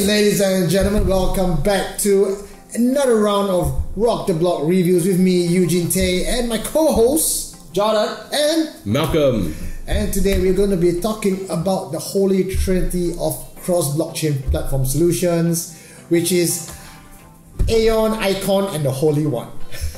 ladies and gentlemen, welcome back to another round of Rock the Block reviews with me, Eugene Tay, and my co-hosts, Jordan and Malcolm. And today we're going to be talking about the holy trinity of cross-blockchain platform solutions, which is AOIN, Icon, and the Holy One.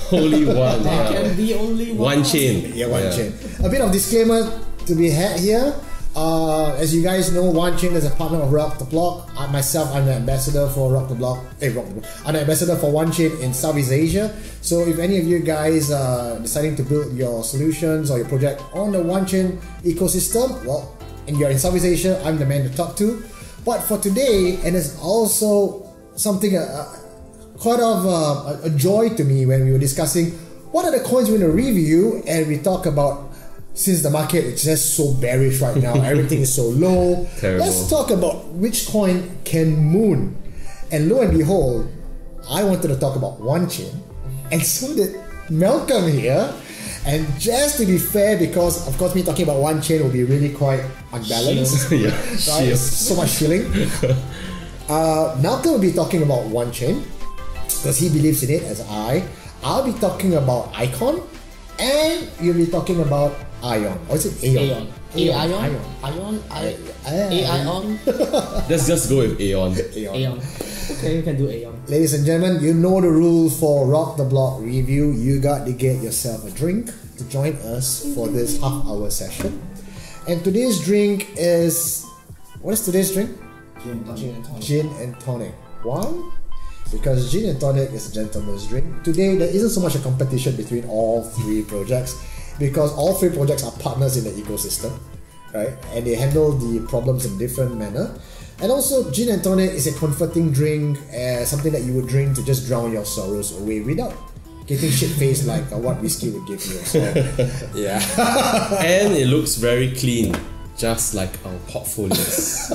Holy One. There can be only one. Wanchain. Yeah, Wanchain. A bit of disclaimer to be had here. As you guys know, Wanchain is a partner of Rock the Block. I'm the ambassador for Rock the Block. I'm the ambassador for Wanchain in Southeast Asia. So if any of you guys are deciding to build your solutions or your project on the Wanchain ecosystem, well, and you're in Southeast Asia, I'm the man to talk to. But for today, and it's also something quite of a joy to me when we were discussing what are the coins we're going to review, and we talk about, since the market is just so bearish right now, everything is so low. Terrible. Let's talk about which coin can moon. And lo and behold, I wanted to talk about Wanchain, and so did Malcolm here. And just to be fair, because of course me talking about Wanchain will be really quite unbalanced. Yeah, right? So much feeling. Malcolm will be talking about Wanchain because he believes in it as I'll be talking about Icon, and you'll be talking about Aion. Or is it Aion? Aion. Let's just go with Aion. Aion. Okay, you can do Aion. Ladies and gentlemen, you know the rules for Rock the Block review. You got to get yourself a drink to join us for this half-hour session. And today's drink is... What is today's drink? Gin and tonic. Gin and tonic. Why? Because gin and tonic is a gentleman's drink. Today, there isn't so much a competition between all three projects, because all three projects are partners in the ecosystem, right? And they handle the problems in different manner. And also, gin and tonic is a comforting drink, something that you would drink to just drown your sorrows away without getting shit-faced like what whiskey would give you. So, yeah. And it looks very clean, just like our portfolios.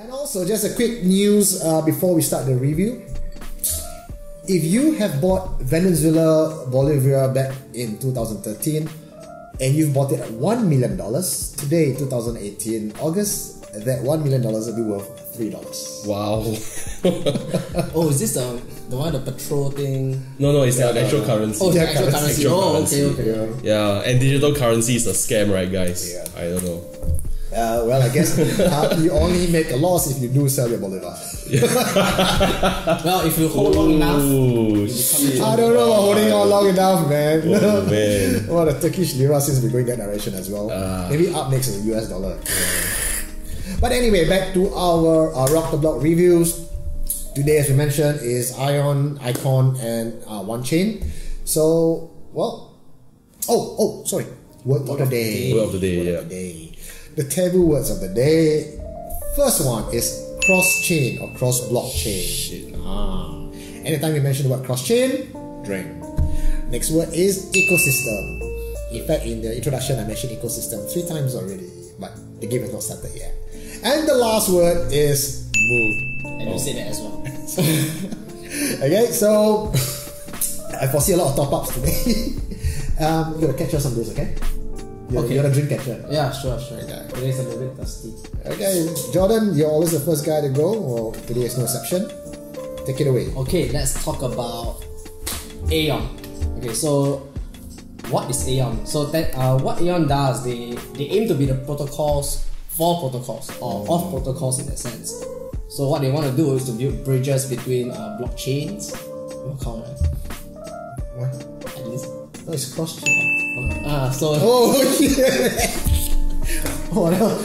Also, just a quick news before we start the review. If you have bought Venezuela Bolivia back in 2013 and you've bought it at $1 million, today, 2018, August, that $1 million will be worth $3. Wow. Oh, is this the one, the petrol thing? No, it's the actual currency. Oh, the actual currency. Okay. Yeah, and digital currency is a scam, right, guys? Yeah. I don't know. Well, I guess you only make a loss if you do sell your Bolivar. Well, if you hold long enough, I don't know about holding on long enough, man. Oh, man. Well, the Turkish lira seems to be going that direction as well. Maybe up next is the US dollar. But anyway, back to our Rock the Block reviews. Today, as we mentioned, is Aion, Icon, and Wanchain. So, well, sorry. Word of the day. Word of the day. The taboo words of the day. First one is cross-chain or cross-blockchain. Anytime you mention the word cross-chain, drink. Next word is ecosystem. In fact, in the introduction, I mentioned ecosystem 3 times already, but the game has not started yet. And the last word is mood. And you say that as well. Okay, so I foresee a lot of top-ups today. You're gonna catch us on this, okay? You're a drink catcher. Yeah, sure. Today's a little bit thirsty. Okay, Jordan, you're always the first guy to go, or today is no exception. Take it away. Okay, let's talk about AOIN. Okay, so what is AOIN? So what AOIN does, they aim to be the protocols for protocols, or of protocols in that sense. So what they want to do is to build bridges between blockchains. What? At least. No, it's cross-chain. So. Oh, shit! Oh, no.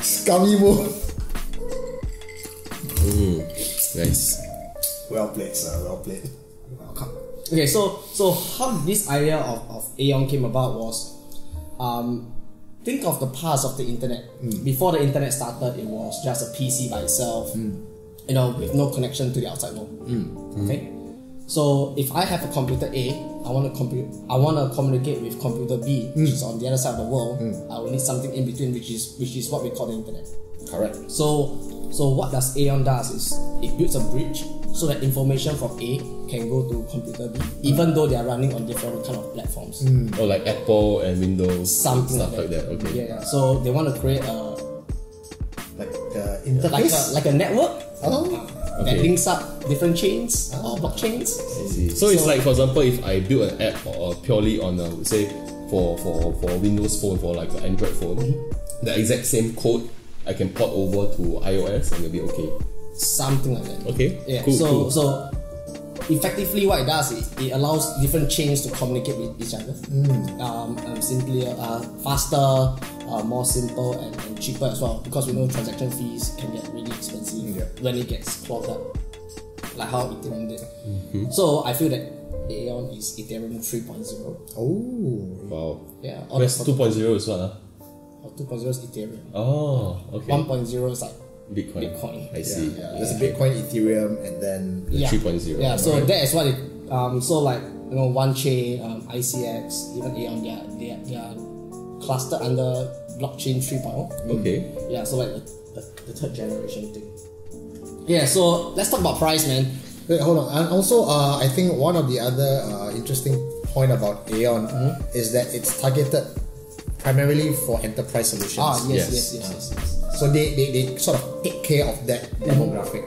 Scummy move. Nice. Well played, sir. Well played. Welcome. Okay, so how this idea of AOIN came about was, think of the past of the internet. Before the internet started, it was just a PC by itself, with no connection to the outside world. Okay. So if I have a computer A, I want to communicate with computer B, which is on the other side of the world. I will need something in between, which is what we call the internet. Correct. So what does AOIN does is it builds a bridge so that information from A can go to computer B, even though they are running on different kind of platforms. Or like Apple and Windows, Something stuff like that. Okay. Yeah. So they want to create a Like the interface? like a network that Okay. links up different chains or blockchains. I see. So it's like, for example, if I build an app purely on, say, for Windows Phone, for like an Android phone, the exact same code I can port over to iOS and it'll be okay. Something like that. Okay. Yeah. Cool. So effectively, what it does is it allows different chains to communicate with each other. Simply faster, more simple, and cheaper as well. Because we know transaction fees can get really expensive when it gets clogged up, like how Ethereum did. So I feel that AOIN is Ethereum 3.0. Oh. Wow. Yeah. Whereas 2.0 is what? 2.0 is Ethereum. Oh, okay. 1.0 is like Bitcoin. I see. There's a Bitcoin, Ethereum, and then The 3.0. Yeah, so that is what it. So like Wanchain, ICX, even AOIN, they are clustered under blockchain 3.0. Okay. Yeah, so like the third generation thing. Yeah, so let's talk about price, man. Wait, hold on. And also, I think one of the other interesting point about AOIN is that it's targeted primarily for enterprise solutions. Yes. So they sort of take care of that demographic.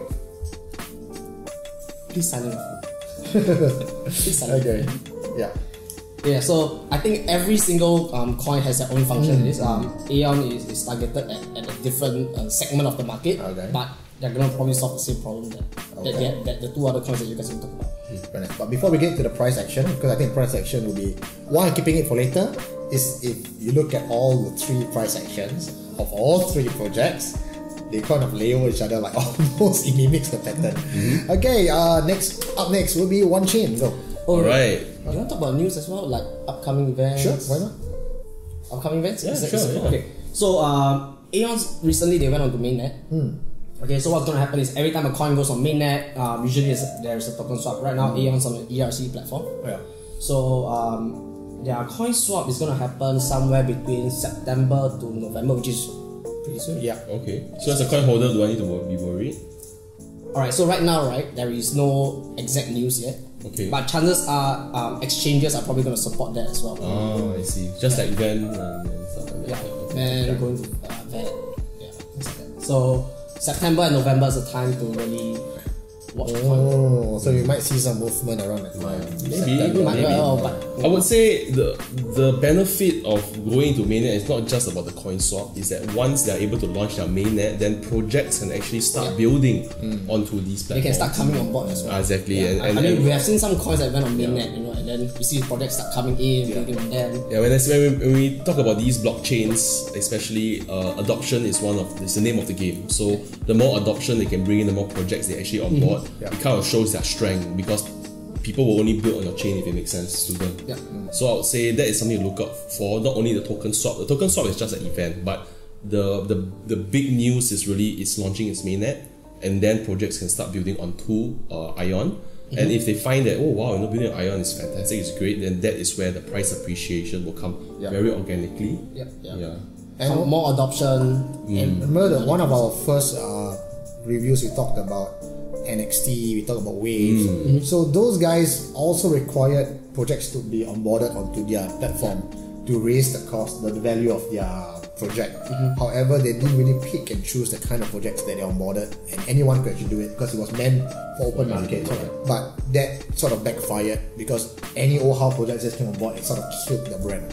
Please sign off. Please sign off. Okay. Yeah. Yeah, so I think every single coin has their own function. AOIN is targeted at a different segment of the market, but they're gonna probably solve the same problem that the two other coins that you guys will talk about. Very nice. But before we get to the price action, because I think price action will be why I'm keeping it for later, is if you look at all the three price actions of all three projects, they kind of lay over each other like almost it mimics the pattern. Okay, up next will be Wanchain. Go. Alright. You want to talk about news as well, like upcoming events? Sure, why not? Upcoming events? Yeah, Is that- sure, is that- yeah. Okay, so AOIN recently they went on to mainnet. Okay, so what's gonna happen is every time a coin goes on mainnet, usually there's a token swap. Right now, AOIN's on the ERC platform. Yeah. So their coin swap is gonna happen somewhere between September to November, which is pretty soon. Yeah. Okay. So as a coin holder, do I need to be worried? Alright, so right now, there is no exact news yet. Okay. But chances are exchanges are probably gonna support that as well. Oh, I see. Just like Ven and stuff like that. Yeah, and going to vet. Yeah, things like that. So September and November is the time to really watch the coin. Oh, so we might see some movement around that time. Maybe. Might well, but I would say the benefit of going to mainnet is not just about the coin swap, is that once they're able to launch their mainnet, then projects can actually start building onto these platforms. they can start coming on board as well. Exactly. Yeah. And I mean, we have seen some coins that went on mainnet, and then we see projects start coming in, building on them. yeah, when we talk about these blockchains, especially adoption is the name of the game. So the more adoption they can bring in, the more projects they actually on board. It kind of shows their strength, because people will only build on your chain if it makes sense to them. Yeah. So I would say that is something to look out for. Not only the token swap. The token swap is just an event, but the big news is really it's launching its mainnet, and then projects can start building onto Aion. And if they find that, oh wow, building on Aion is fantastic, it's great, then that is where the price appreciation will come very organically. Yeah. And more adoption. And remember that one of our first reviews we talked about NXT, we talked about Wave. So those guys also required projects to be onboarded onto their platform to raise the cost, the value of their project. However, they didn't really pick and choose the kind of projects that they onboarded, and anyone could actually do it because it was meant for open market. But that sort of backfired because any OHAL project just came on board and sort of killed the brand.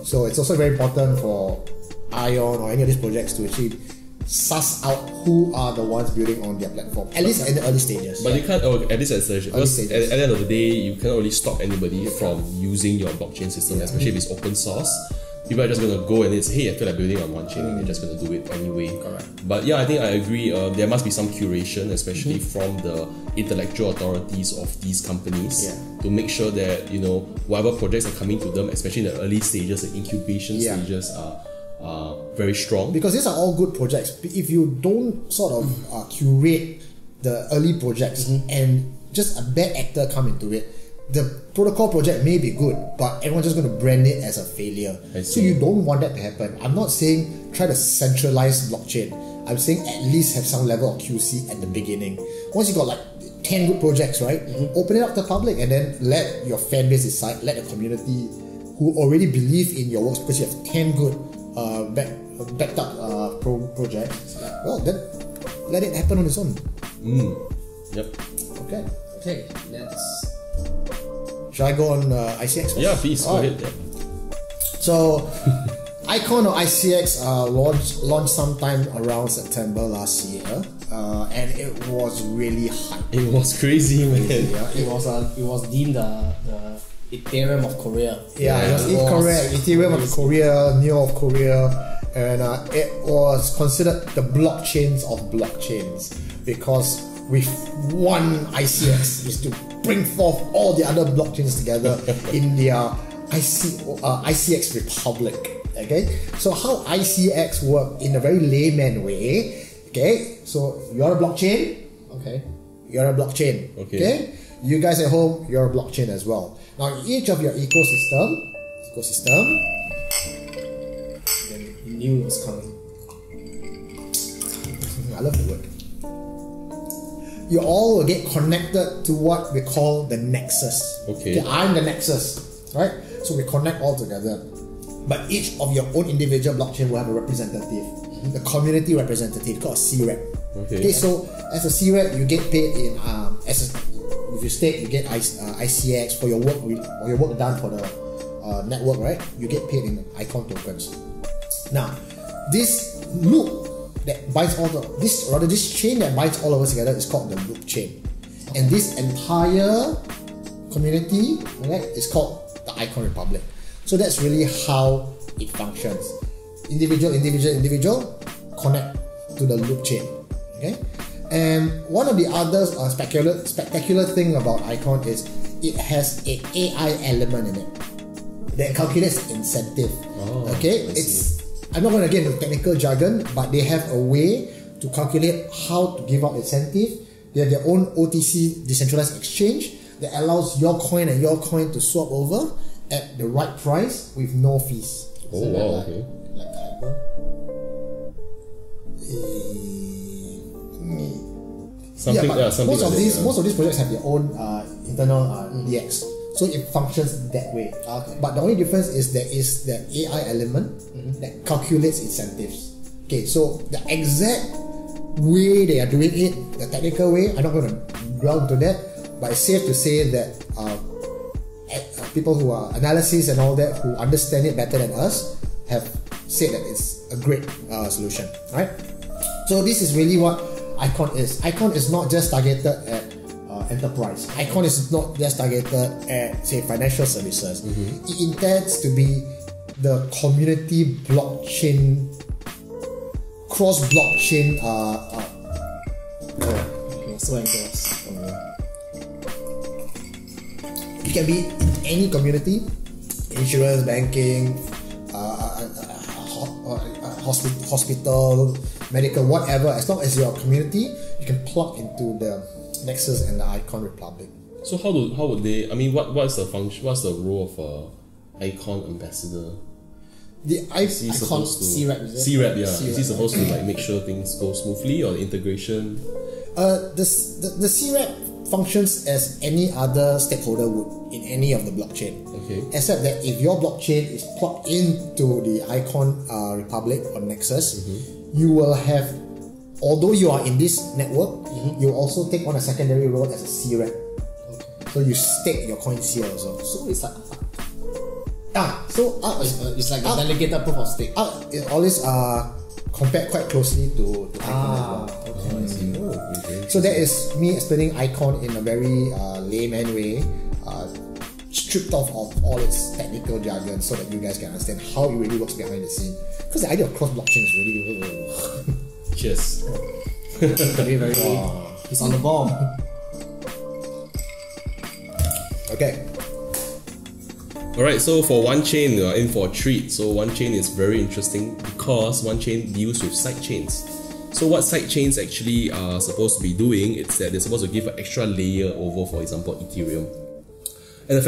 So it's also very important for Aion or any of these projects to actually suss out who are the ones building on their platform, at least in the early stages. But you can't, at least at the because at the end of the day, you cannot really stop anybody from using your blockchain system, especially if it's open source. People are just going to go and say, hey, I feel like building on Wanchain, and they're just going to do it anyway. Correct. But yeah, I think I agree. There must be some curation, especially from the intellectual authorities of these companies, to make sure that whatever projects are coming to them, especially in the early stages, the incubation stages, are very strong. Because these are all good projects. If you don't sort of curate the early projects and just a bad actor come into it, the protocol project may be good, but everyone's just going to brand it as a failure. So you don't want that to happen. I'm not saying try to centralize blockchain. I'm saying at least have some level of QC at the beginning. Once you got like 10 good projects, right? Open it up to the public and then let your fan base decide, let the community who already believe in your works because you have 10 good backed up projects. Well, then let it happen on its own. Yep. Okay. Okay, let's. Shall I go on ICX first? Yeah, please go ahead. Yeah. So, Icon or ICX launched sometime around September last year, and it was really hype. It was crazy, man. It was deemed the Ethereum of Korea. Yeah, it was correct. Ethereum of Korea, Neo of Korea, and it was considered the blockchains of blockchains because with one ICX is to bring forth all the other blockchains together in their ICX Republic. Okay, so how ICX work in a very layman way. Okay, so you're a blockchain. Okay. You're a blockchain. Okay. You guys at home, you're a blockchain as well. Now, each of your ecosystem. You knew it was coming. I love the word. You all will get connected to what we call the NEXUS. Okay. I'm the NEXUS, right? So we connect all together. But each of your own individual blockchain will have a representative, the community representative called a C-Rep. Okay. So as a C-Rep, you get paid in if you stake, you get ICX for your work done for the network, right? You get paid in Icon tokens. Now, this loop that binds this chain that binds all of us together is called the loop chain, and this entire community, right, is called the Icon Republic. So that's really how it functions. Individual connect to the loop chain. Okay, and one of the other spectacular thing about Icon is it has an AI element in it that calculates incentive. Okay, I'm not going to get into technical jargon, but they have a way to calculate how to give out incentive. They have their own OTC decentralized exchange that allows your coin and your coin to swap over at the right price with no fees. Oh wow, okay. Like Hyper? Most of these projects have their own internal DX, so it functions that way. Okay. But the only difference is there is the AI element that calculates incentives. Okay, so the exact way they are doing it, the technical way, I'm not going to delve into that, but it's safe to say that people who are analysis and all that, who understand it better than us, have said that it's a great solution, right? So this is really what Icon is. Icon is not just targeted at enterprise. Icon is not just targeted at, say, financial services. It intends to be the community blockchain, cross-blockchain. So and cross. It can be in any community, insurance, banking, hospital, medical, whatever. As long as you're a community, you can plug into the NEXUS and the Icon Republic. So how would they? I mean, what's the function? What's the role of a Icon ambassador? The Icon C-Rep, is it? C-Rep, yeah. Is he supposed to like make sure things go smoothly, or the integration? The C-Rep functions as any other stakeholder would in any of the blockchain. Okay. Except that if your blockchain is plugged into the Icon Republic or NEXUS, you will have, although you are in this network, you also take on a secondary role as a C-Rep. Okay. So you stake your coins here also. So it's like it's like a delegated proof of stake. It always compared quite closely to Icon as well. So that is me explaining Icon in a very layman way, stripped off of all its technical jargon so that you guys can understand how it really works behind the scene. Because the idea of cross-blockchain is really... Cheers. Very, very... He's on the ball. Okay. Alright, so for Wanchain, we are in for a treat. So Wanchain is very interesting because Wanchain deals with sidechains. So what sidechains actually are supposed to be doing is that they're supposed to give an extra layer over, for example, Ethereum. And the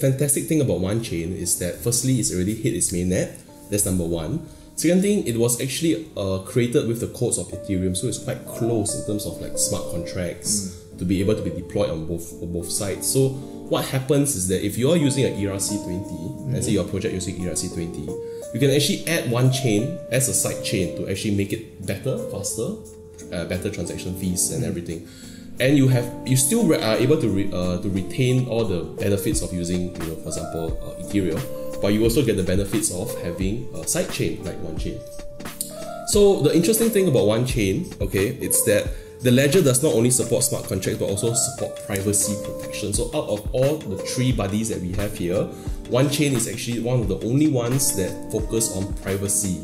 fantastic thing about Wanchain is that firstly, it's already hit its mainnet. That's number one. Second thing, it was actually created with the codes of Ethereum, so it's quite close in terms of like smart contracts to be able to be deployed on both sides. So what happens is that if you are using an ERC20, let's say your project using ERC20, you can actually add Wanchain as a side chain to actually make it better, faster, better transaction fees and everything. And you still are able to retain all the benefits of using, for example, Ethereum, but you also get the benefits of having a side chain like Wanchain. So the interesting thing about Wanchain, okay, it's that the ledger does not only support smart contracts but also support privacy protection. So out of all the 3 buddies that we have here, Wanchain is actually one of the only ones that focus on privacy.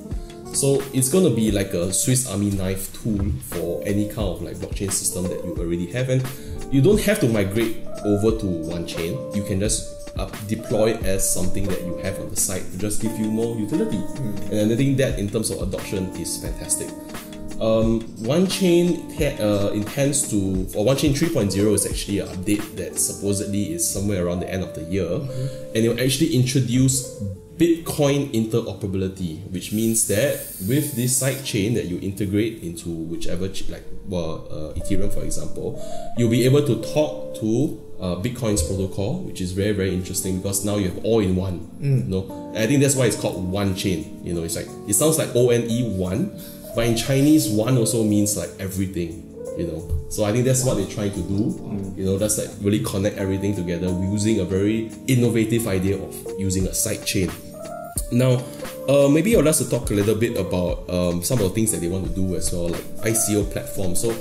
So it's going to be like a Swiss Army knife tool for any kind of like blockchain system that you already have, and you don't have to migrate over to Wanchain. You can just deploy it as something that you have on the side to just give you more utility. And I think that in terms of adoption is fantastic. Wanchain intends to, or Wanchain 3.0 is actually an update that supposedly is somewhere around the end of the year, and it will actually introduce Bitcoin interoperability, which means that with this side chain that you integrate into whichever Ethereum, for example, you'll be able to talk to Bitcoin's protocol, which is very, very interesting because now you have all in one. And I think that's why it's called Wanchain. It's like, it sounds like ONE one, but in Chinese, one also means like everything. So I think that's what they're trying to do. That's like really connect everything together using a very innovative idea of using a side chain. Now, maybe I'd like to talk a little bit about some of the things that they want to do as well, like ICO platform. So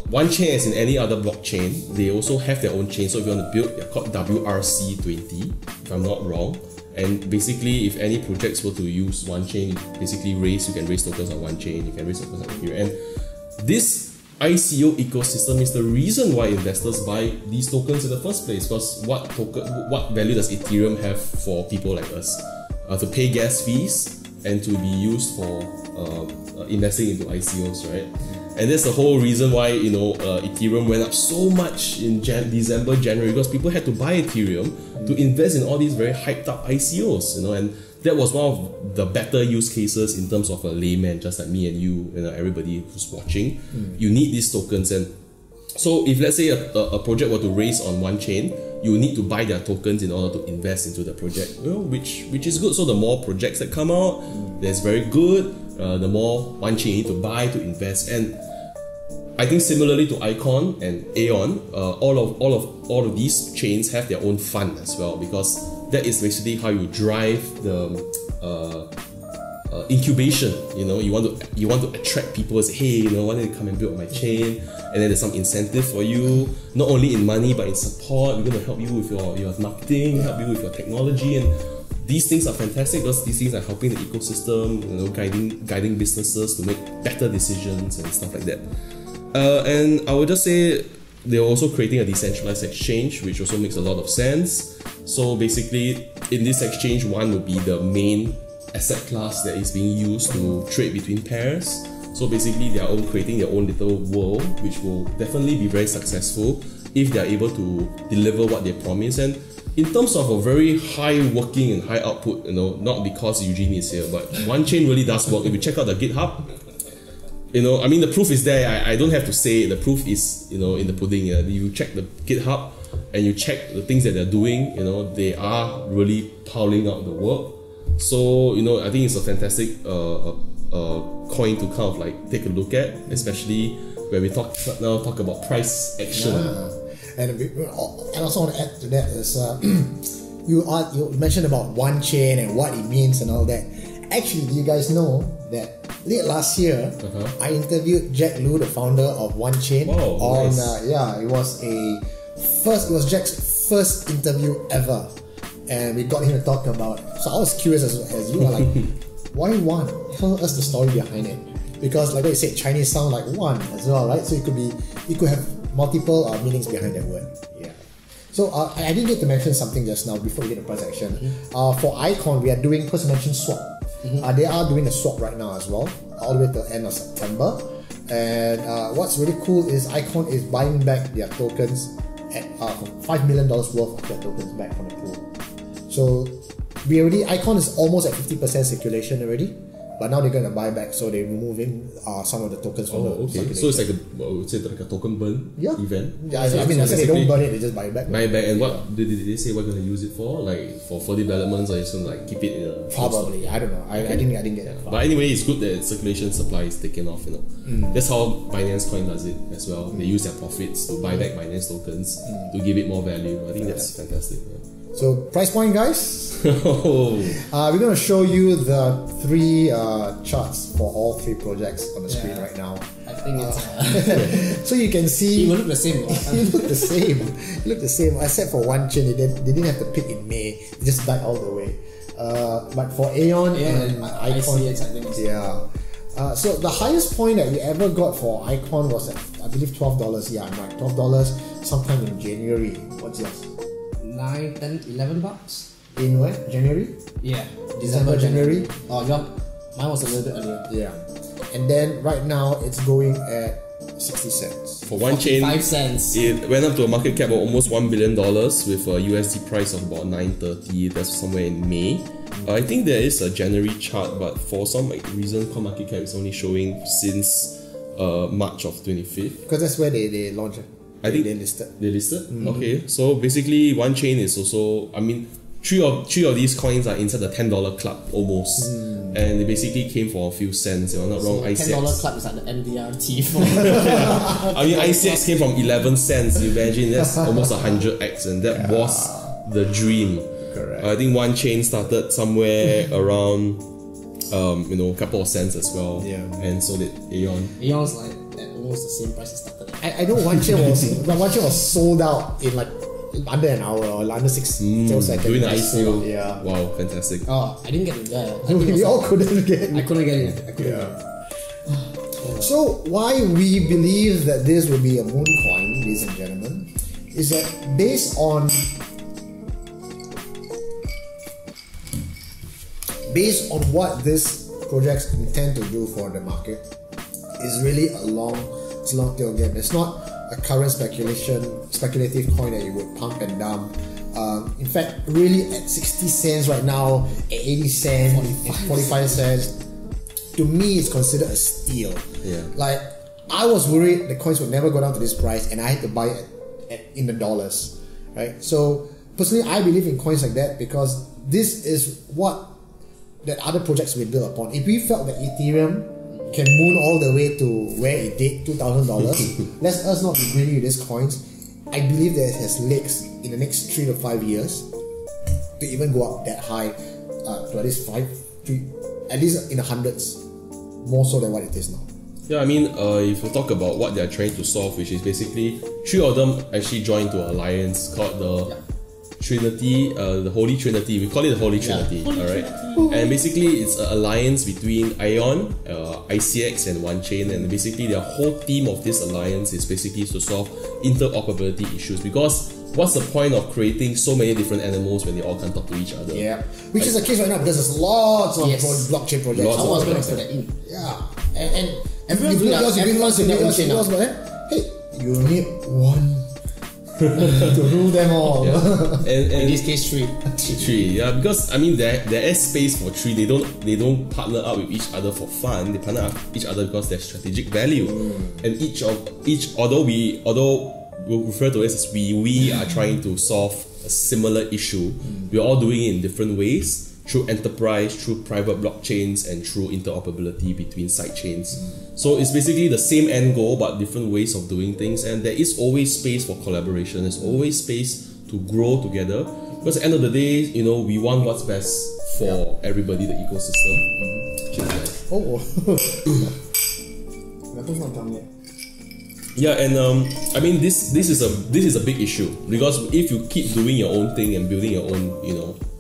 Wanchain, as in any other blockchain, they also have their own chain. So if you want to build, they're called WRC20, if I'm not wrong. And basically, if any projects were to use Wanchain, you can raise tokens on Wanchain, you can raise tokens on Ethereum. And this ICO ecosystem is the reason why investors buy these tokens in the first place. Because what value does Ethereum have for people like us? To pay gas fees and to be used for investing into ICOs, right? And that's the whole reason why Ethereum went up so much in December, January, because people had to buy Ethereum to invest in all these very hyped up ICOs, and that was one of the better use cases in terms of a layman, just like me and you, everybody who's watching. You need these tokens, and so if let's say a project were to raise on Wanchain, you need to buy their tokens in order to invest into the project, which is good. So the more projects that come out, that's very good. The more Wanchain you need to buy to invest, and I think similarly to Icon and Aion, all of these chains have their own fund as well, because that is basically how you drive the incubation. You want to attract people and say, hey, why don't you come and build on my chain? And then there's some incentive for you, not only in money but in support. We're going to help you with your marketing, help you with your technology, and these things are fantastic because these things are helping the ecosystem, guiding businesses to make better decisions and stuff like that. And I would just say they're also creating a decentralized exchange, which also makes a lot of sense. So basically, in this exchange, one would be the main asset class that is being used to trade between pairs. So basically, they are creating their own little world, which will definitely be very successful if they are able to deliver what they promise. And in terms of a very high working and high output, not because Eugene is here, but Wanchain really does work. If you check out the GitHub, the proof is there. I don't have to say it. The proof is, in the pudding. You check the GitHub and you check the things that they're doing, they are really piling out the work. So, I think it's a fantastic coin to kind of like take a look at, especially when we talk about price action. Yeah. And I also want to add to that is you mentioned about Wanchain and what it means and all that. Actually, do you guys know that late last year I interviewed Jack Lu, the founder of Wanchain, on nice. It was Jack's first interview ever, and we got him to talk about it. So I was curious as you are like, why one? Tell us the story behind it, because like what you said, Chinese sound like one as well, right? So it could have multiple meanings behind that word. Yeah. So I didn't get to mention something just now before we get the price action. For Icon, we are doing, first mention swap. They are doing a swap right now as well, all the way to the end of September. And what's really cool is Icon is buying back their tokens at $5 million worth of their tokens back from the pool. So Icon is almost at 50% circulation already. but now they're going to buy back, so they're removing some of the tokens from the okay. So it's like a token burn event. Yeah, I mean, I said they don't burn it; they just buy it back. Buy back, and what did they say? What they're going to use it for? Like for developments, or just like keep it in a probably. I don't know. I didn't get it. But anyway, it's good that circulation supply is taken off. That's how Binance Coin does it as well. They use their profits to buy back Binance tokens to give it more value. I think that's fantastic. So price point, guys. We're going to show you the 3 charts for all 3 projects on the screen right now. I think it's so you can see it will look the same. it looked the same. It looked the same, except for Wanchain. They didn't have to pick in May. It just died all the way. But for Aion and Icon, ICX, I think it's so the highest point that we ever got for Icon was at, I believe, $12. Yeah, I'm right. $12 sometime in January. What's yours? 9, 10, $11. In where? January? Yeah, December, January? Oh, mine was a little bit earlier. Yeah. And then right now it's going at 60 cents. For Wanchain, 5 cents. It went up to a market cap of almost $1 billion with a USD price of about 930. That's somewhere in May. I think there is a January chart, but for some reason, CoinMarketCap is only showing since March of 25th. Because that's where they launched it. I think they listed. They listed? Okay. So basically, Wanchain is also, I mean, three of these coins are inside the $10 club almost. And they basically came for a few cents, if I'm not wrong. $10 ICX. club is like the MDRT for I mean, ICX came from 11 cents. You imagine that's almost 100x, and that was the dream. Correct. I think Wanchain started somewhere around, a couple of cents as well. Yeah. And so did Aion. Aeon's like at almost the same price it started at. I know Wanchain was sold out in like under an hour or under 6 seconds. Doing the ICO. Yeah. Wow, fantastic. Oh, I didn't get it there. We all couldn't get it. I couldn't get it. So why we believe that this will be a moon coin, ladies and gentlemen, is that based on what this projects intend to do for the market is really a long tail game. It's not a current speculative coin that you would pump and dump. In fact, really at 60 cents right now, at 80 cents, 45 cents, to me it's considered a steal. Yeah. Like, I was worried the coins would never go down to this price and I had to buy it in the dollars, right? So personally, I believe in coins like that because this is what that other projects will build upon. If we felt that Ethereum can moon all the way to where it did, $2,000, let us not be greedy with these coins. I believe that it has legs in the next 3 to 5 years to even go up that high, to at least at least in the hundreds, more so than what it is now. Yeah, I mean, if you talk about what they're trying to solve, which is basically 3 of them actually joined to an alliance called the Trinity, the Holy Trinity. We call it the Holy Trinity, alright? And basically, it's an alliance between Aion, ICX, and Wanchain. And basically, the whole theme of this alliance is basically to solve interoperability issues. Because what's the point of creating so many different animals when they all can't talk to each other? Yeah, which is the case right now because there's lots of blockchain projects. Lots of Someone's going to projects. put that in. Yeah, and Everyone's you doing build yours, but then, hey, you need one to rule them all. And In this case, 3. 3, yeah, because I mean there is space for 3. They don't partner up with each other for fun. They partner up with each other because there's strategic value. And although we'll refer to it as we are trying to solve a similar issue, we're all doing it in different ways. Through enterprise, through private blockchains, and through interoperability between sidechains. So it's basically the same end goal but different ways of doing things, and there is always space for collaboration. There's always space to grow together because at the end of the day, we want what's best for everybody, the ecosystem. Cheers, guys. That's not done yet. Yeah, and I mean this is a big issue because if you keep doing your own thing and building your own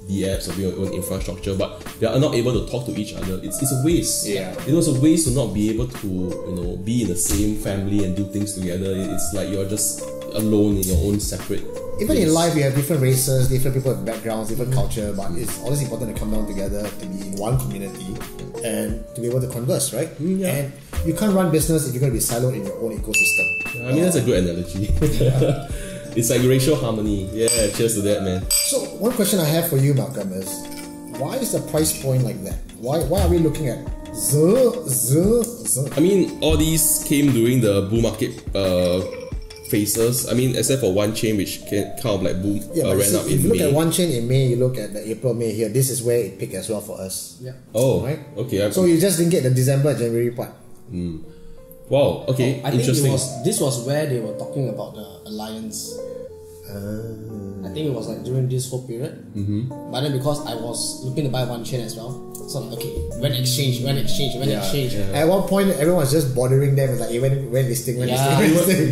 the apps of your own infrastructure, but they are not able to talk to each other, it's a waste. Yeah. It's a waste to not be able to be in the same family and do things together. It's like you're just alone in your own separate. Even in life, we have different races, different people with backgrounds, different culture, but it's always important to come down together to be in one community and to be able to converse, right? And you can't run business if you're going to be siloed in your own ecosystem. I mean, that's a good analogy. It's like racial harmony. Yeah, cheers to that, man. So one question I have for you, Malcolm, is why is the price point like that? Why are we looking at I mean, all these came during the bull market phases. I mean, except for Wanchain, which kind of like boom, ran up in May. If you look at Wanchain in May, you look at the April, May here, this is where it peaked as well for us. Yeah. Oh, right? Okay. So you just didn't get the December, January part. Wow, okay, I think interesting. this was where they were talking about the alliance. I think it was like during this whole period. But then because I was looking to buy Wanchain as well, so like, okay, when exchange. At one point, everyone was just bothering them. It's like, hey, when listing.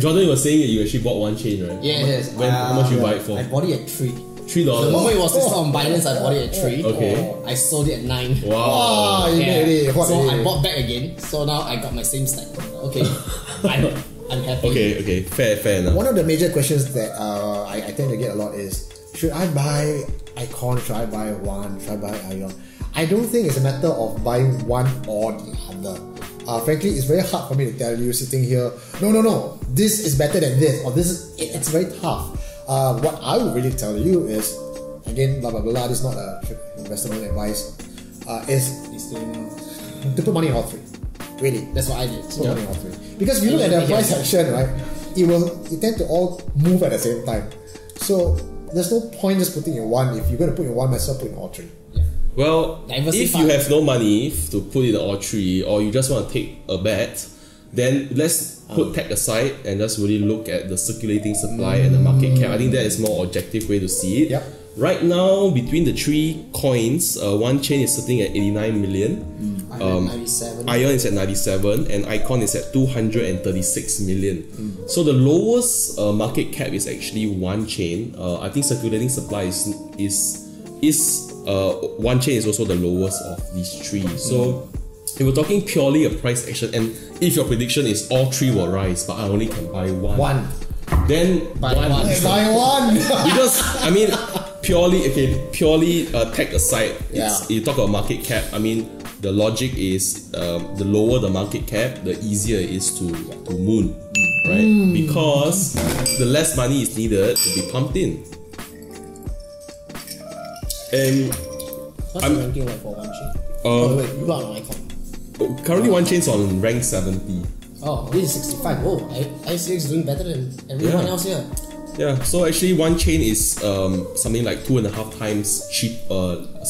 Jordan was saying that you actually bought Wanchain, right? Yes. How much you buy it for? I bought it at $3. $3. The moment it was listed on Binance, I bought it at $3. Okay. I sold it at $9. Wow. You made it. So I bought back again. So now I got my same stack. Okay. I'm happy. Okay. Fair enough. One of the major questions that I tend to get a lot is, should I buy Icon? Should I buy one? Should I buy Aion? I don't think it's a matter of buying one or the other. Frankly, it's very hard for me to tell you sitting here, no, this is better than this, or this is, it's very tough. What I would really tell you is, again, blah blah blah, this is not investment advice, is to put money in all three. Really. That's what I did. Put money in all three. Because if you look at the price action, right, it tend to all move at the same time. So there's no point just putting in one. If you're going to put in one, myself put in all three. Well, if you have no money to put in all three, or you just want to take a bet, then let's put tech aside and just really look at the circulating supply and the market cap. I think that is more objective way to see it. Yep. Right now, between the three coins, Wanchain is sitting at 89 million. 97. Aion is at 97 and Icon is at 236 million. So the lowest market cap is actually Wanchain. I think circulating supply is Wanchain is also the lowest of these three. So if we're talking purely a price action, and if your prediction is all three will rise, but I only can buy one, then buy one. Buy one. Because I mean, purely tech aside, you talk about market cap. I mean, the logic is the lower the market cap, the easier it is to moon, right? Because the less money is needed to be pumped in. And what's the ranking like for Wanchain? Wait, you got an Icon. Currently, Wanchain's on rank 70. Oh, this is 65. Oh, ICX is doing better than everyone else here. Yeah, so actually Wanchain is something like 2.5 times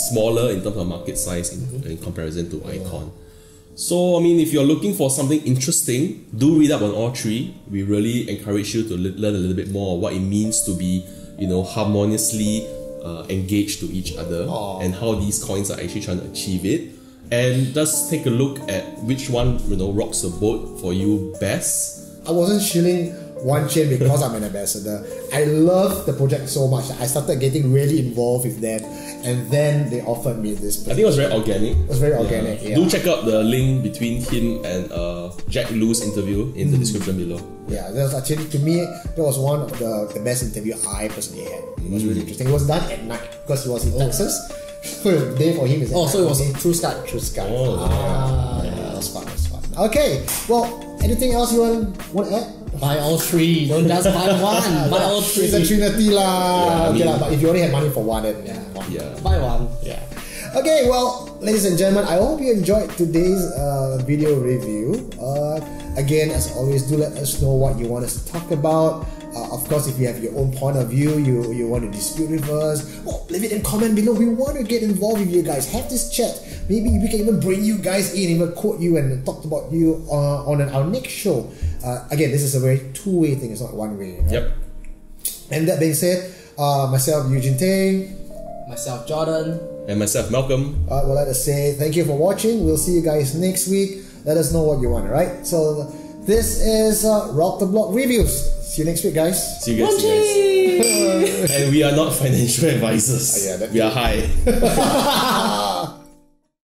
smaller in terms of market size in comparison to Icon. So, I mean, if you're looking for something interesting, do read up on all three. We really encourage you to learn a little bit more of what it means to be, harmoniously engaged to each other and how these coins are actually trying to achieve it. And just take a look at which one rocks the boat for you best. I wasn't shilling Wanchain because I'm an ambassador. I love the project so much that I started getting really involved with them, and then they offered me this. I think it was very organic. It was very organic. Yeah. Do check out the link between him and Jack Lu's interview in the description below. Yeah, that was actually, to me, that was one of the best interview I personally had. It was really interesting. It was done at night because he was in Texas. So the day for him is at night. So it was True Sky. True Sky. Yeah, that's fun. Okay, well, anything else you want to add? Buy all three. Don't just buy one. Buy all three. It's a Trinity lah. But if you only have money for one, then buy one. Yeah. Okay, well, ladies and gentlemen, I hope you enjoyed today's video review. Again, as always, do let us know what you want us to talk about. Of course, if you have your own point of view, you want to dispute with us, well, leave it in comment below. We want to get involved with you guys. Have this chat. Maybe we can even bring you guys in, even quote you and talk about you on our next show. Again, this is a very two-way thing. It's not one way. Right? Yep. And that being said, myself, Eugene Tang. Myself, Jordan. And myself, Malcolm. We'll let us say thank you for watching. We'll see you guys next week. Let us know what you want, right? So this is Rock the Block Reviews. See you next week, guys. See you guys. And we are not financial advisors. Yeah, we are high.